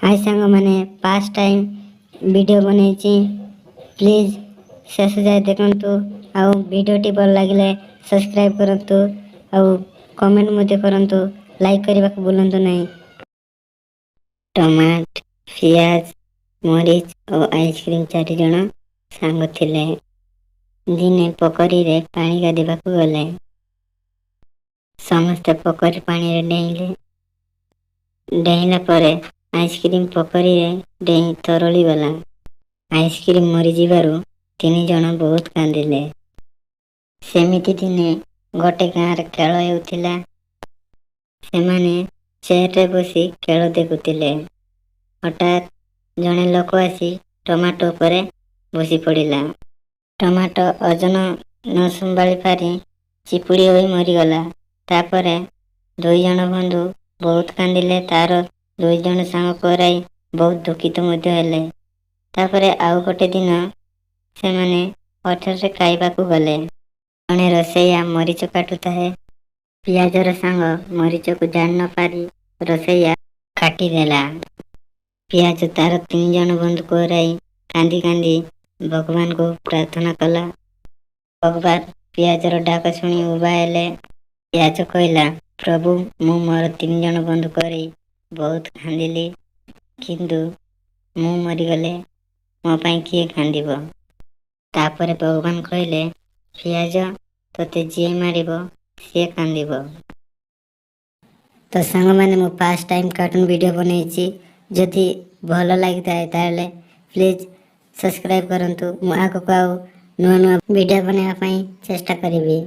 आज सांग मैंने पास्ट टाइम वीडियो बनई प्लीज शेष जाए देखु आउ वीडियोटी भल लगे सब्सक्राइब करंतु आउ कमेंट मध्य करंतु लाइक करने को भूलु नहीं। टमाट पियाज मरीच और आइसक्रीम 4 जन सांग थिले। दिने पोखरी रे पानी गाधेबा को गले। समस्ते पोखरी पानी रे डेइले। डेइला परे आइसक्रीम पोखरी रे डेई तरली गला। आइसक्रीम मरी जीवारु 3 जन बहुत कांदिले। सेमिति दिने गोटे गाँ रे खेल हेउथिला। सेमाने चेयर रे बसी खेल देखुतिले। हठात जने लोक आसी टमाटो परे बसी पड़िला। टमाटो ओजन न संभाली पारी चिपुड़ी होई मरीगला। तापरे 2 जन बंधु बहुत कांदिले। तार 2 जन सांग कराई बहुत दुखित मध्य हेले। तापरे आउ गोटे दिन से माने होटल रे खाइबा को गले। जने रसैया मरीच काटुता है। पियाजर सांग मरीच को जान न पारी रसैया काटी देला। पियाज तार 3 जन बंधु कराई कांदी कांदी भगवान को प्रार्थना कला। भगवान पियाजर डाक शुणी उबा हेले। पियाज कहला, प्रभु मु मोर 3 जन बंधु करी बहुत कांदिली, किंतु मु मरीगले मो पाई किए कांदिबो। तापरे भगवान कहले, पियाज तोते जी मारिबो सी कांदिबो। तो सांग मैंने मो पास्ट टाइम कार्टून वीडियो बनई। जदि भल लगी ताले प्लीज सब्सक्राइब करंतु। मु आगो नुआ नुआ वीडियो बनावा चेष्टा करिबी।